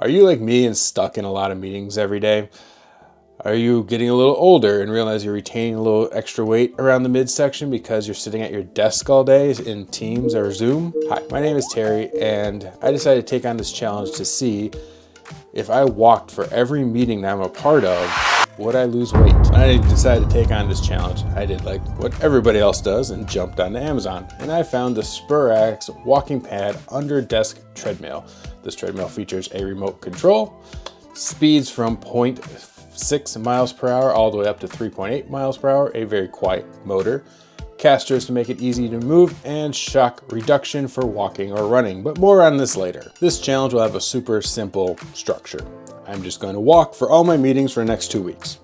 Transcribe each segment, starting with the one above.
Are you like me and stuck in a lot of meetings every day? Are you getting a little older and realize you're retaining a little extra weight around the midsection because you're sitting at your desk all day in Teams or Zoom? Hi, my name is Terry, and I decided to take on this challenge to see if I walked for every meeting that I'm a part of, would I lose weight? I decided to take on this challenge. I did like what everybody else does and jumped onto Amazon, and I found the Sperax Walking Pad Under Desk Treadmill. This treadmill features a remote control, speeds from 0.6 miles per hour all the way up to 3.8 miles per hour, a very quiet motor, casters to make it easy to move, and shock reduction for walking or running, but more on this later. This challenge will have a super simple structure. I'm just going to walk for all my meetings for the next 2 weeks.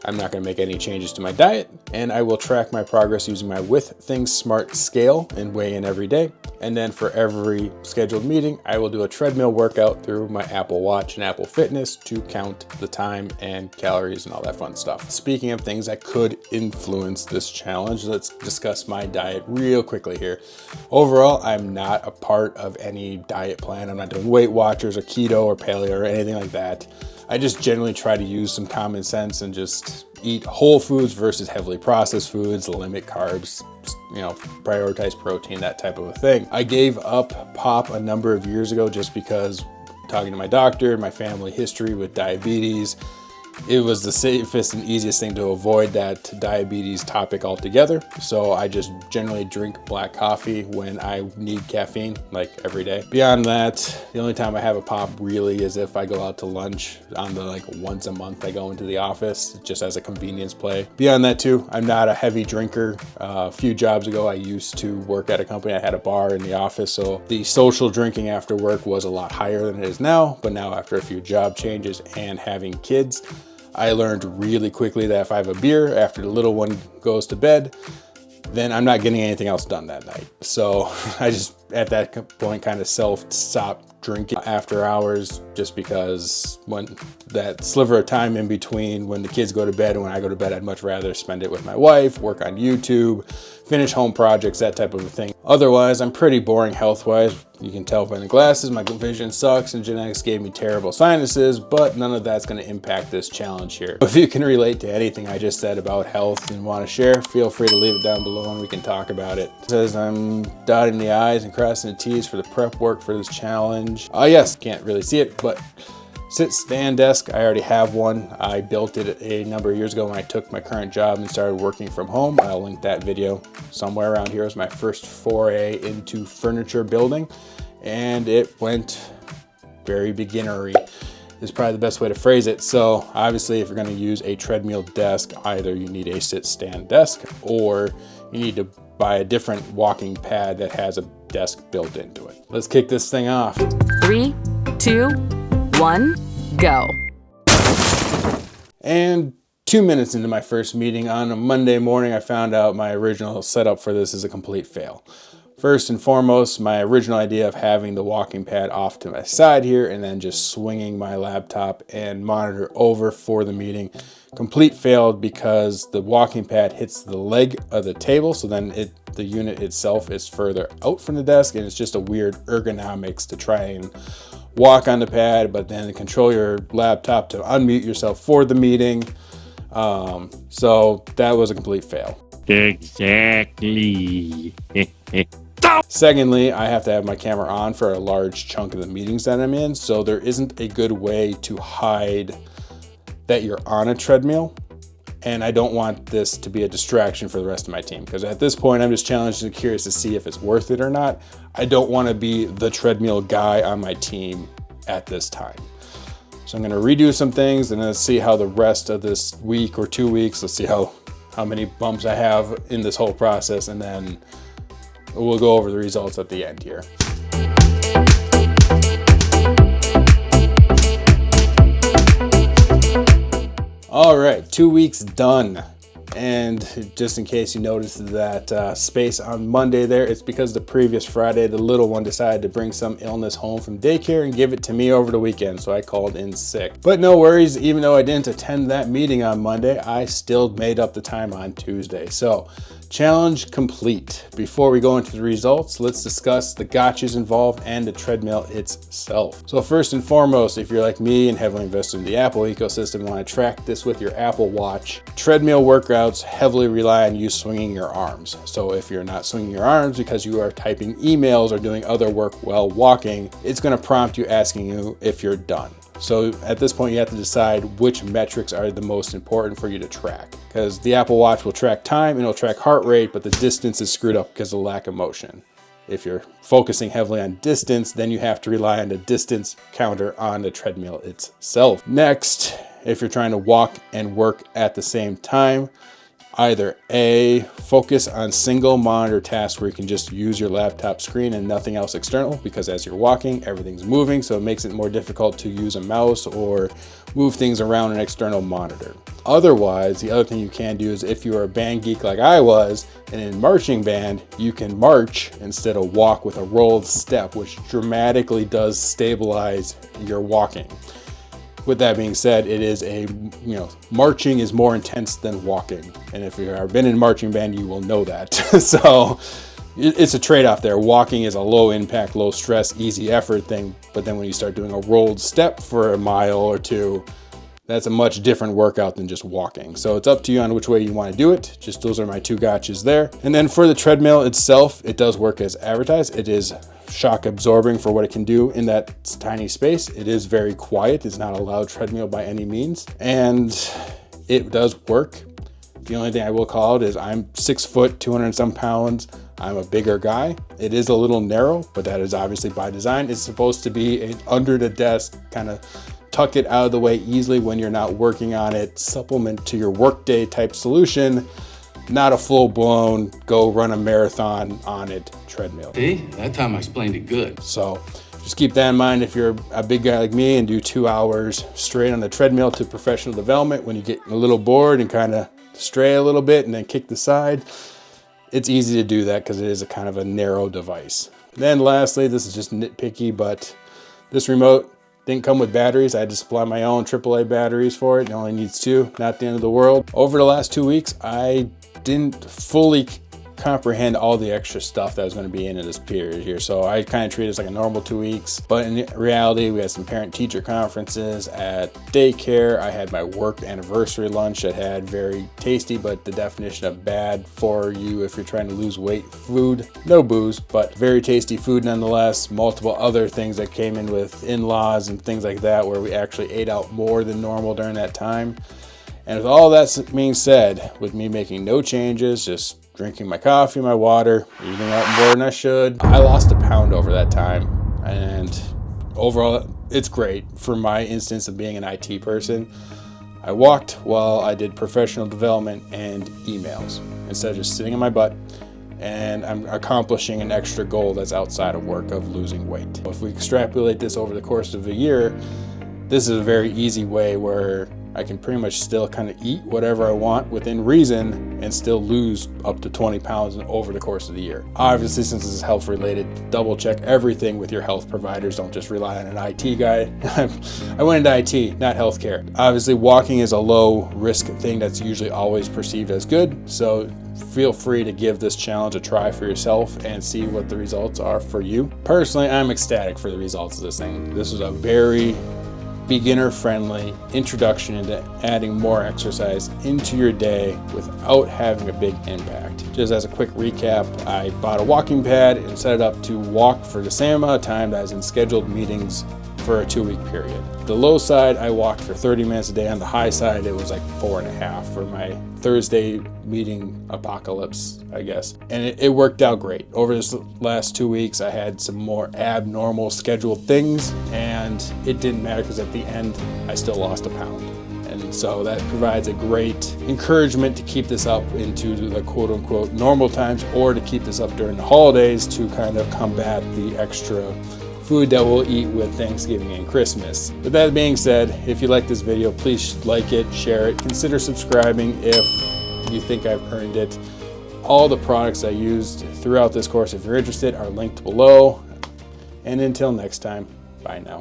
I'm not going to make any changes to my diet, and I will track my progress using my Withings Smart Scale and weigh in every day. And then for every scheduled meeting, I will do a treadmill workout through my Apple Watch and Apple Fitness to count the time and calories and all that fun stuff. Speaking of things that could influence this challenge, let's discuss my diet real quickly here. Overall, I'm not a part of any diet plan. I'm not doing Weight Watchers or keto or paleo or anything like that. I just generally try to use some common sense and just eat whole foods versus heavily processed foods, limit carbs, prioritize protein, that type of a thing. I gave up pop a number of years ago just because talking to my doctor, my family history with diabetes, it was the safest and easiest thing to avoid that diabetes topic altogether. So I just generally drink black coffee when I need caffeine, like every day. Beyond that, the only time I have a pop really is if I go out to lunch on the once a month I go into the office just as a convenience play. Beyond that too, I'm not a heavy drinker. A few jobs ago, I used to work at a company. I had a bar in the office, so the social drinking after work was a lot higher than it is now. But now after a few job changes and having kids, I learned really quickly that if I have a beer after the little one goes to bed, then I'm not getting anything else done that night. So I just, at that point, kind of stopped drinking after hours, just because when that sliver of time in between when the kids go to bed and when I go to bed, I'd much rather spend it with my wife, work on YouTube, finish home projects, that type of a thing. Otherwise, I'm pretty boring health-wise. You can tell by the glasses, my vision sucks and genetics gave me terrible sinuses, but none of that's going to impact this challenge here. If you can relate to anything I just said about health and want to share, feel free to leave it down below and we can talk about it. It says I'm dotting the I's and crossing the T's for the prep work for this challenge. Yes, can't really see it, but sit stand desk, I already have one. I built it a number of years ago when I took my current job and started working from home. I'll link that video somewhere around here. It was my first foray into furniture building, and it went very beginnery is probably the best way to phrase it. So obviously, if you're going to use a treadmill desk, either you need a sit stand desk or you need to buy a different walking pad that has a desk built into it. Let's kick this thing off. 3, 2, 1, go. And 2 minutes into my first meeting on a Monday morning, I found out my original setup for this is a complete fail. First and foremost, my original idea of having the walking pad off to my side here and then just swinging my laptop and monitor over for the meeting, complete failed because the walking pad hits the leg of the table. So then the unit itself is further out from the desk, and it's just a weird ergonomics to try and walk on the pad, but then control your laptop to unmute yourself for the meeting. So that was a complete fail. Exactly. Secondly, I have to have my camera on for a large chunk of the meetings that I'm in, so there isn't a good way to hide that you're on a treadmill, and I don't want this to be a distraction for the rest of my team, because at this point I'm just challenged and curious to see if it's worth it or not. I don't want to be the treadmill guy on my team at this time. So I'm going to redo some things and then see how the rest of this week or 2 weeks, let's see how many bumps I have in this whole process, and then we'll go over the results at the end here. All right, 2 weeks done. And just in case you noticed that space on Monday there, it's because the previous Friday, the little one decided to bring some illness home from daycare and give it to me over the weekend, so I called in sick. But no worries, even though I didn't attend that meeting on Monday, I still made up the time on Tuesday. So Challenge complete. Before we go into the results, let's discuss the gotchas involved and the treadmill itself. So first and foremost, if you're like me and heavily invested in the Apple ecosystem and want to track this with your Apple Watch, treadmill workouts heavily rely on you swinging your arms. So if you're not swinging your arms because you are typing emails or doing other work while walking, it's going to prompt you asking you if you're done. So at this point, you have to decide which metrics are the most important for you to track, because the Apple Watch will track time and it'll track heart rate, but the distance is screwed up because of lack of motion. If you're focusing heavily on distance, then you have to rely on the distance counter on the treadmill itself. Next, if you're trying to walk and work at the same time, either A, focus on single monitor tasks where you can just use your laptop screen and nothing else external, because as you're walking, everything's moving, so it makes it more difficult to use a mouse or move things around an external monitor. Otherwise, the other thing you can do is if you are a band geek like I was, and in marching band, you can march instead of walk with a rolled step, which dramatically does stabilize your walking. With that being said, it is marching is more intense than walking. And if you've ever been in marching band, you will know that. So it's a trade-off there. Walking is a low impact, low stress, easy effort thing. But then when you start doing a rolled step for a mile or two, that's a much different workout than just walking. So it's up to you on which way you want to do it. Just those are my two gotchas there. And then for the treadmill itself, it does work as advertised. It is shock absorbing for what it can do in that tiny space. It is very quiet. It's not a loud treadmill by any means. And it does work. The only thing I will call out is I'm 6 foot, 200 and some pounds. I'm a bigger guy. It is a little narrow, but that is obviously by design. It's supposed to be an under the desk kind of tuck it out of the way easily when you're not working on it, supplement to your workday type solution, not a full-blown go run a marathon on it treadmill. See, that time I explained it good. So just keep that in mind if you're a big guy like me and do 2 hours straight on the treadmill to professional development. When you get a little bored and kind of stray a little bit and then kick the side, it's easy to do that because it is a kind of a narrow device. Then lastly, this is just nitpicky, but this remote didn't come with batteries. I had to supply my own AAA batteries for it. It only needs 2, not the end of the world. Over the last 2 weeks, I didn't fully comprehend all the extra stuff that was going to be in this period here. So I kind of treated it as like a normal 2 weeks, but in reality, we had some parent teacher conferences at daycare. I had my work anniversary lunch that had very tasty, but the definition of bad for you if you're trying to lose weight food, no booze, but very tasty food nonetheless. Multiple other things that came in with in-laws and things like that, where we actually ate out more than normal during that time. And with all that being said, with me making no changes, just drinking my coffee, my water, eating out more than I should, I lost a pound over that time. And overall, it's great for my instance of being an IT person. I walked while I did professional development and emails instead of just sitting on my butt. And I'm accomplishing an extra goal that's outside of work of losing weight. If we extrapolate this over the course of a year, this is a very easy way where I can pretty much still kind of eat whatever I want within reason and still lose up to 20 pounds over the course of the year. Obviously, since this is health related, double check everything with your health providers. Don't just rely on an IT guy. I went into IT, not healthcare. Obviously, walking is a low risk thing that's usually always perceived as good. So feel free to give this challenge a try for yourself and see what the results are for you. Personally, I'm ecstatic for the results of this thing. This was a very beginner-friendly introduction into adding more exercise into your day without having a big impact. Just as a quick recap, I bought a walking pad and set it up to walk for the same amount of time that I was in scheduled meetings for a 2-week period. The low side, I walked for 30 minutes a day. On the high side, it was like 4.5 for my Thursday meeting apocalypse, I guess. And it worked out great. Over this last 2 weeks, I had some more abnormal scheduled things, and it didn't matter because at the end, I still lost a pound. And so that provides a great encouragement to keep this up into the quote unquote normal times, or to keep this up during the holidays to kind of combat the extra food that we'll eat with Thanksgiving and Christmas. With that being said, if you like this video, please like it, share it, consider subscribing if you think I've earned it. All the products I used throughout this course, if you're interested, are linked below. And until next time, bye now.